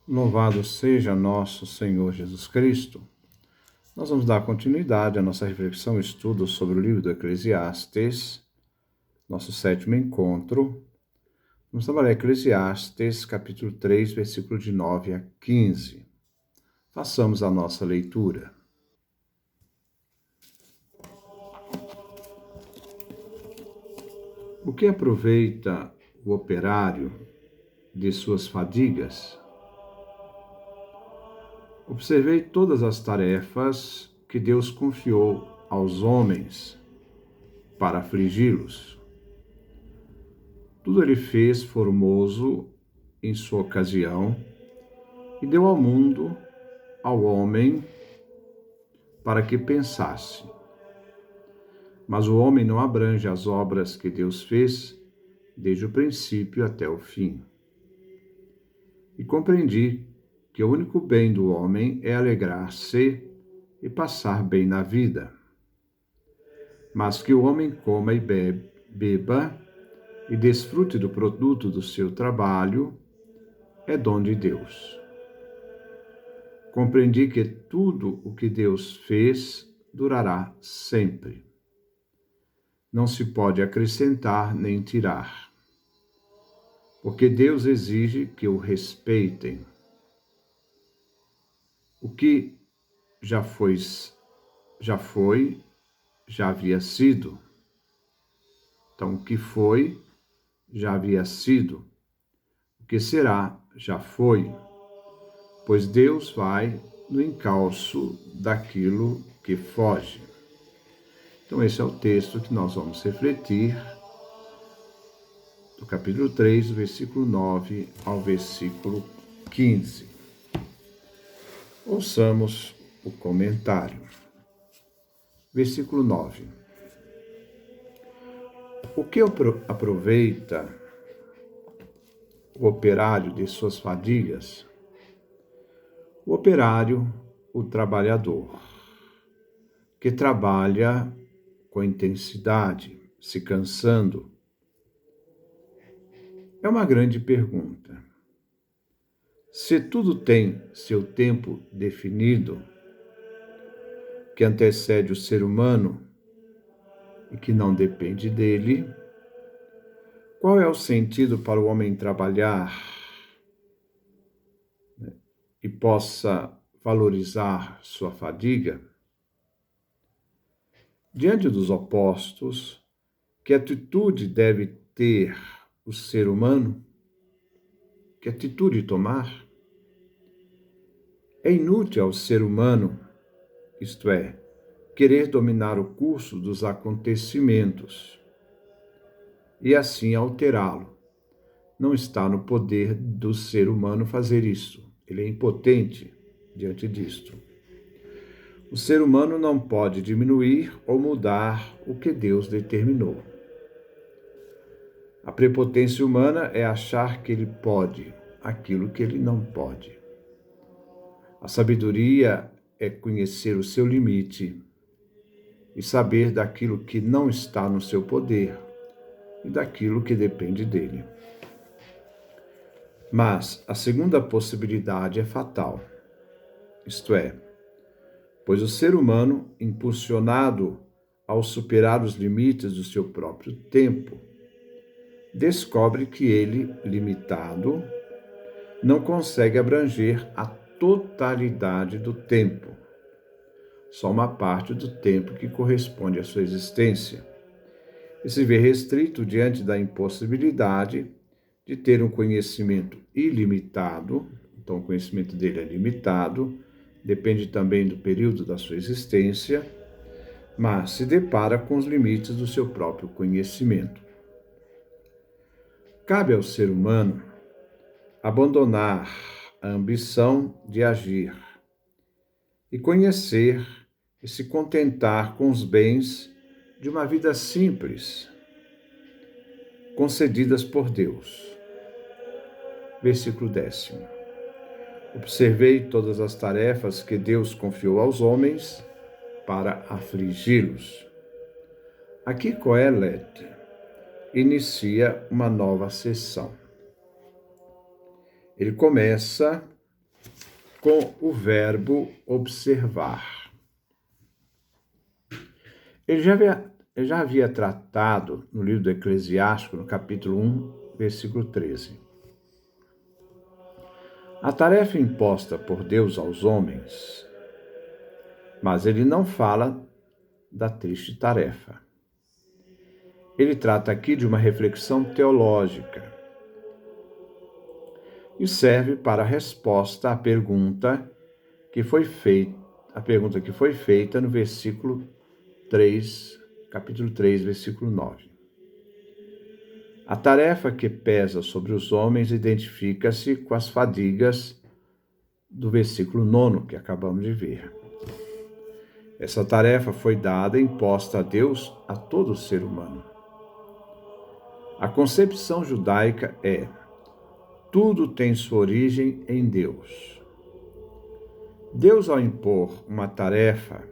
Louvado seja nosso Senhor Jesus Cristo. Nós vamos dar continuidade à nossa reflexão e estudo sobre o livro do Eclesiastes, nosso 7º encontro. Vamos trabalhar Eclesiastes, capítulo 3, versículo de 9 a 15. Façamos a nossa leitura. O que aproveita o operário de suas fadigas? Observei todas as tarefas que Deus confiou aos homens para afligi-los. Tudo ele fez formoso em sua ocasião e deu ao mundo, ao homem, para que pensasse. Mas o homem não abrange as obras que Deus fez desde o princípio até o fim. E compreendi que o único bem do homem é alegrar-se e passar bem na vida. Mas que o homem coma e beba e desfrute do produto do seu trabalho é dom de Deus. Compreendi que tudo o que Deus fez durará sempre. Não se pode acrescentar nem tirar, porque Deus exige que o respeitem. O que já foi, já havia sido. Então, o que foi, já havia sido. O que será, já foi. Pois Deus vai no encalço daquilo que foge. Então, esse é o texto que nós vamos refletir, do capítulo 3, do versículo 9 ao versículo 15. Ouçamos o comentário. Versículo 9. O que aproveita o operário de suas fadigas? O operário, o trabalhador, que trabalha com intensidade, se cansando. É uma grande pergunta. Se tudo tem seu tempo definido, que antecede o ser humano e que não depende dele, qual é o sentido para o homem trabalhar, né, e possa valorizar sua fadiga? Diante dos opostos, que atitude deve ter o ser humano? Que atitude tomar? É inútil ao ser humano, isto é, querer dominar o curso dos acontecimentos e assim alterá-lo. Não está no poder do ser humano fazer isso. Ele é impotente diante disto. O ser humano não pode diminuir ou mudar o que Deus determinou. A prepotência humana é achar que ele pode aquilo que ele não pode. A sabedoria é conhecer o seu limite e saber daquilo que não está no seu poder e daquilo que depende dele. Mas a segunda possibilidade é fatal, isto é, pois o ser humano, impulsionado ao superar os limites do seu próprio tempo, descobre que ele, limitado, não consegue abranger a totalidade do tempo, só uma parte do tempo que corresponde à sua existência, e se vê restrito diante da impossibilidade de ter um conhecimento ilimitado. Então, o conhecimento dele é limitado, depende também do período da sua existência, mas se depara com os limites do seu próprio conhecimento. Cabe ao ser humano abandonar a ambição de agir e conhecer e se contentar com os bens de uma vida simples, concedidas por Deus. Versículo 10. Observei todas as tarefas que Deus confiou aos homens para afligi-los. Aqui Coelete inicia uma nova sessão. Ele começa com o verbo observar. Ele já havia tratado no livro do Eclesiástico, no capítulo 1, versículo 13. A tarefa imposta por Deus aos homens, mas ele não fala da triste tarefa. Ele trata aqui de uma reflexão teológica e serve para a resposta à pergunta que foi feita no versículo 3, capítulo 3, versículo 9. A tarefa que pesa sobre os homens identifica-se com as fadigas do versículo 9 que acabamos de ver. Essa tarefa foi dada e imposta a Deus a todo ser humano. A concepção judaica é: tudo tem sua origem em Deus. Deus, ao impor uma tarefa,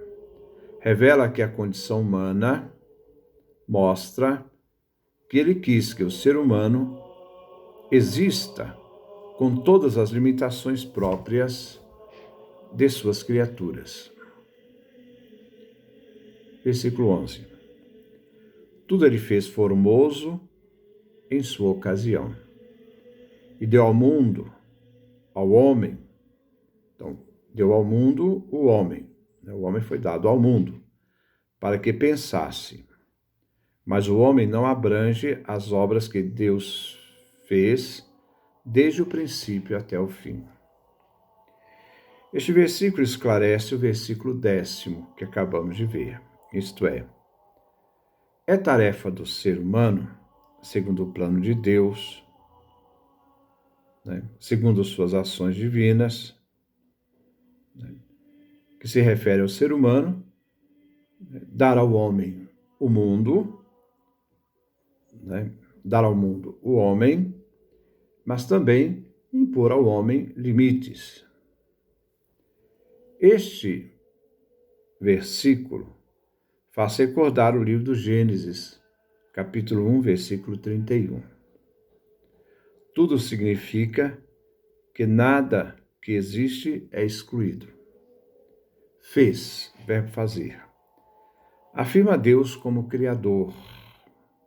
revela que a condição humana mostra que ele quis que o ser humano exista com todas as limitações próprias de suas criaturas. Versículo 11. Tudo ele fez formoso em sua ocasião, e deu ao mundo, ao homem. Então, deu ao mundo o homem. O homem foi dado ao mundo para que pensasse. Mas o homem não abrange as obras que Deus fez desde o princípio até o fim. Este versículo esclarece o versículo 10º que acabamos de ver. Isto é tarefa do ser humano, segundo o plano de Deus, segundo suas ações divinas, que se refere ao ser humano, dar ao homem o mundo, dar ao mundo o homem, mas também impor ao homem limites. Este versículo faz recordar o livro do Gênesis, capítulo 1, versículo 31. Tudo significa que nada que existe é excluído. Fez, verbo fazer. Afirma Deus como Criador,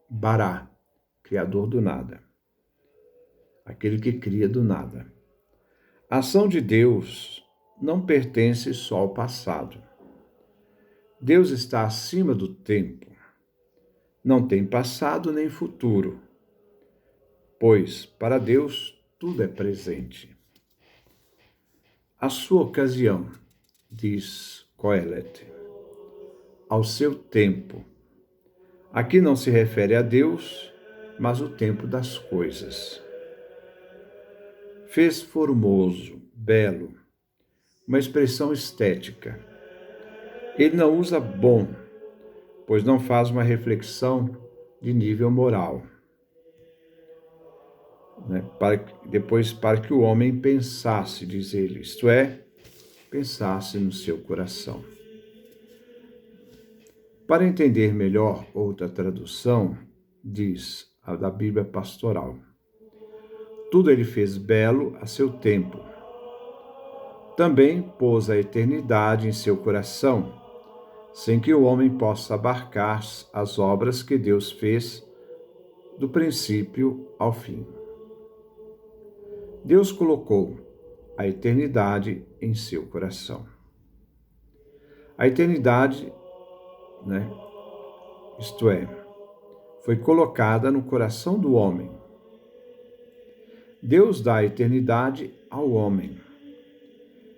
Bará, Criador do nada. Aquele que cria do nada. A ação de Deus não pertence só ao passado. Deus está acima do tempo. Não tem passado nem futuro, pois para Deus tudo é presente. A sua ocasião, diz Coelet, ao seu tempo. Aqui não se refere a Deus, mas o tempo das coisas. Fez formoso, belo, uma expressão estética. Ele não usa bom, pois não faz uma reflexão de nível moral. Para que o homem pensasse, diz ele, isto é, pensasse no seu coração. Para entender melhor outra tradução, diz a da Bíblia Pastoral: tudo ele fez belo a seu tempo. Também pôs a eternidade em seu coração, sem que o homem possa abarcar as obras que Deus fez do princípio ao fim. Deus colocou a eternidade em seu coração. A eternidade, isto é, foi colocada no coração do homem. Deus dá a eternidade ao homem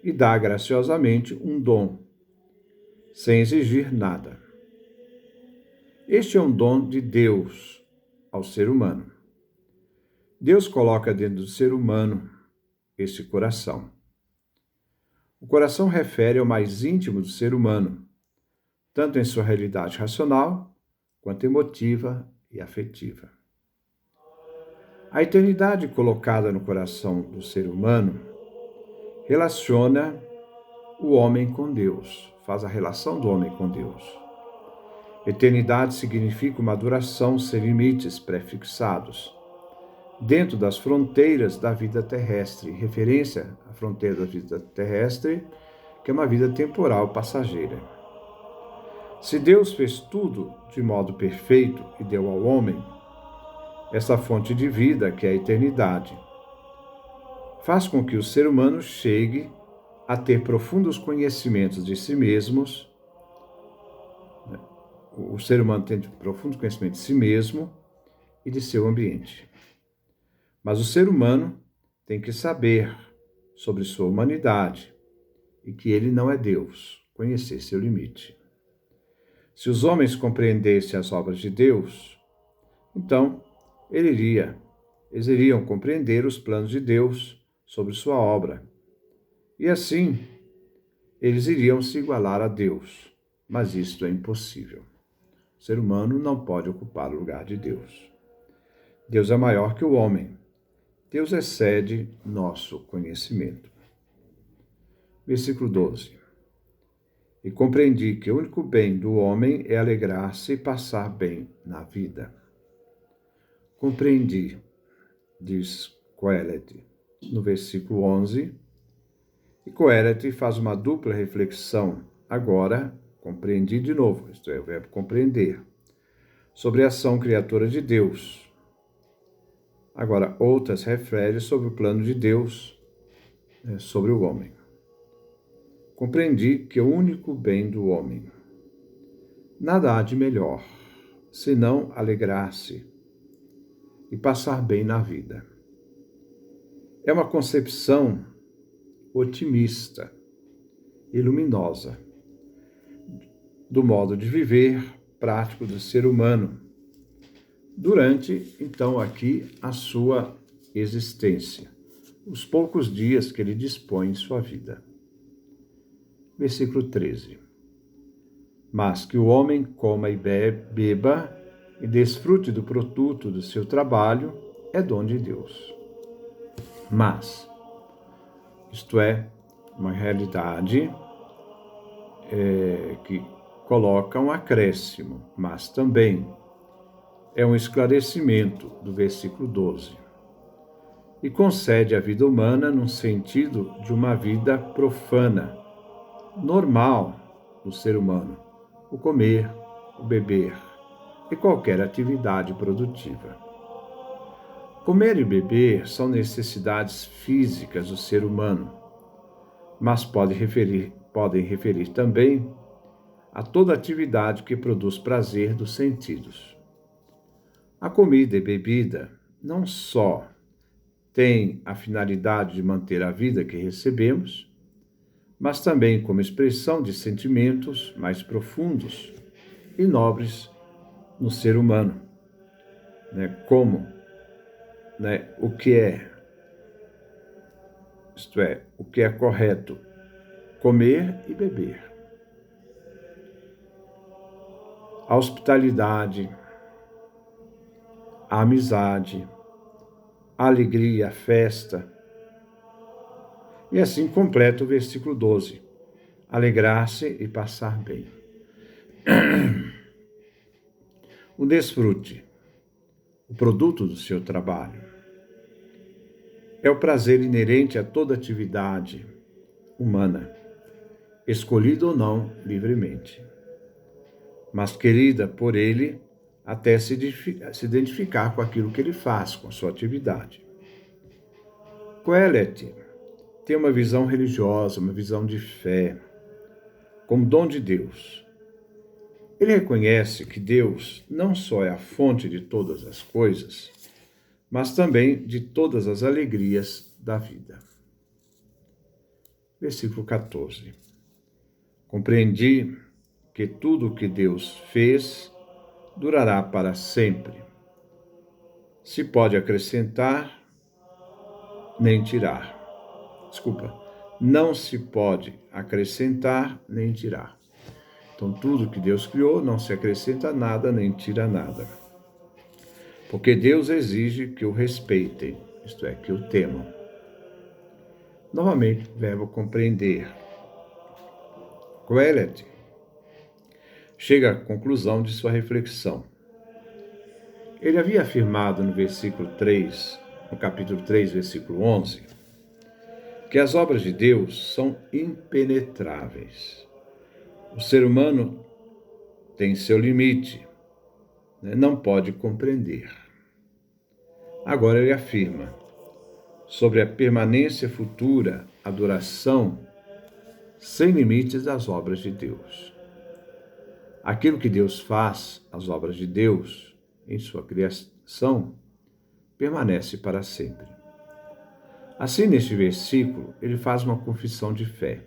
e dá graciosamente um dom, sem exigir nada. Este é um dom de Deus ao ser humano. Deus coloca dentro do ser humano esse coração. O coração refere ao mais íntimo do ser humano, tanto em sua realidade racional, quanto emotiva e afetiva. A eternidade colocada no coração do ser humano relaciona o homem com Deus, faz a relação do homem com Deus. Eternidade significa uma duração sem limites prefixados, dentro das fronteiras da vida terrestre, referência à fronteira da vida terrestre, que é uma vida temporal passageira. Se Deus fez tudo de modo perfeito e deu ao homem essa fonte de vida, que é a eternidade, faz com que o ser humano chegue a ter profundos conhecimentos de si mesmos, o ser humano tem profundos conhecimentos de si mesmo e de seu ambiente. Mas o ser humano tem que saber sobre sua humanidade e que ele não é Deus, conhecer seu limite. Se os homens compreendessem as obras de Deus, então eles iriam compreender os planos de Deus sobre sua obra. E assim, eles iriam se igualar a Deus. Mas isto é impossível. O ser humano não pode ocupar o lugar de Deus. Deus é maior que o homem. Deus excede nosso conhecimento. Versículo 12. E compreendi que o único bem do homem é alegrar-se e passar bem na vida. Compreendi, diz Coelete, no versículo 11. E Coelete faz uma dupla reflexão. Agora, compreendi de novo, isto é, o verbo compreender, sobre a ação criatora de Deus. Agora, outras refere sobre o plano de Deus sobre o homem. Compreendi que o único bem do homem. Nada há de melhor, senão alegrar-se e passar bem na vida. É uma concepção otimista e luminosa do modo de viver prático do ser humano, durante, então, aqui, a sua existência, os poucos dias que ele dispõe em sua vida. Versículo 13. Mas que o homem coma e beba e desfrute do produto do seu trabalho é dom de Deus. Mas, isto é, uma realidade que coloca um acréscimo, mas também é um esclarecimento do versículo 12. E concede a vida humana num sentido de uma vida profana, normal do ser humano, o comer, o beber e qualquer atividade produtiva. Comer e beber são necessidades físicas do ser humano, mas podem referir também a toda atividade que produz prazer dos sentidos. A comida e bebida não só têm a finalidade de manter a vida que recebemos, mas também como expressão de sentimentos mais profundos e nobres no ser humano, como o que é, isto é, o que é correto comer e beber. A hospitalidade, a amizade, a alegria, a festa. E assim completa o versículo 12. Alegrar-se e passar bem. O desfrute, o produto do seu trabalho, é o prazer inerente a toda atividade humana, escolhida ou não livremente, mas querida por ele até se identificar com aquilo que ele faz, com a sua atividade. Coelete tem uma visão religiosa, uma visão de fé, como dom de Deus. Ele reconhece que Deus não só é a fonte de todas as coisas, mas também de todas as alegrias da vida. Versículo 14. Compreendi que tudo o que Deus fez durará para sempre. Se pode acrescentar, nem tirar. Não se pode acrescentar, nem tirar. Então, tudo que Deus criou não se acrescenta nada, nem tira nada. Porque Deus exige que o respeitem, isto é, que o temam. Novamente, o verbo compreender. Coelete chega à conclusão de sua reflexão. Ele havia afirmado no versículo 3 no capítulo 3, versículo 11, que as obras de Deus são impenetráveis. O ser humano tem seu limite, né? Não pode compreender. Agora ele afirma sobre a permanência futura, a duração sem limites das obras de Deus. Aquilo que Deus faz, as obras de Deus, em sua criação, permanece para sempre. Assim, neste versículo, ele faz uma confissão de fé.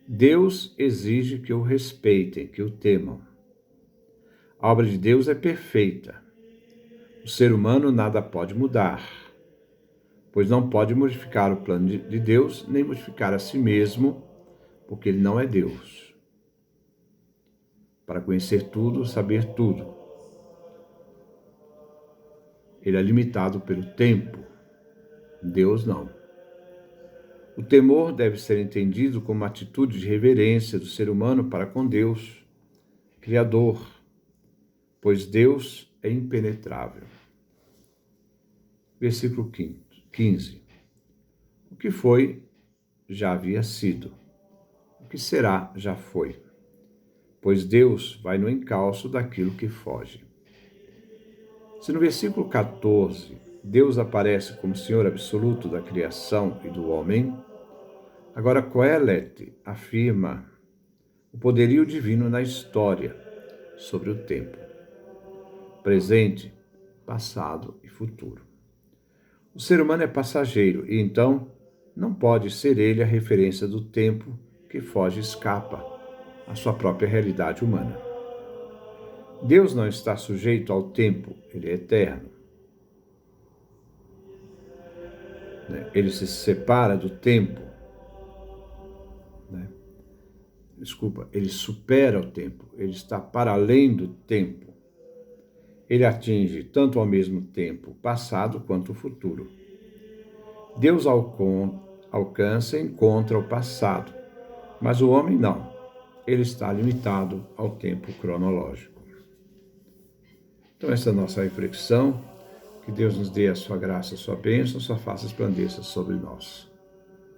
Deus exige que o respeitem, que o temam. A obra de Deus é perfeita. O ser humano nada pode mudar, pois não pode modificar o plano de Deus, nem modificar a si mesmo, porque ele não é Deus. Para conhecer tudo, saber tudo. Ele é limitado pelo tempo. Deus não. O temor deve ser entendido como uma atitude de reverência do ser humano para com Deus, Criador, pois Deus é impenetrável. Versículo 15. O que foi, já havia sido. O que será, já foi. Pois Deus vai no encalço daquilo que foge. Se no versículo 14, Deus aparece como Senhor absoluto da criação e do homem, agora Coelete afirma o poderio divino na história sobre o tempo, presente, passado e futuro. O ser humano é passageiro e, então, não pode ser ele a referência do tempo que foge e escapa à sua própria realidade humana. Deus não está sujeito ao tempo, ele é eterno. Ele se separa do tempo. Ele supera o tempo, ele está para além do tempo. Ele atinge tanto ao mesmo tempo o passado quanto o futuro. Deus alcança e encontra o passado, mas o homem não. Ele está limitado ao tempo cronológico. Então, essa é a nossa reflexão. Que Deus nos dê a sua graça, a sua bênção, a sua face resplandeça sobre nós.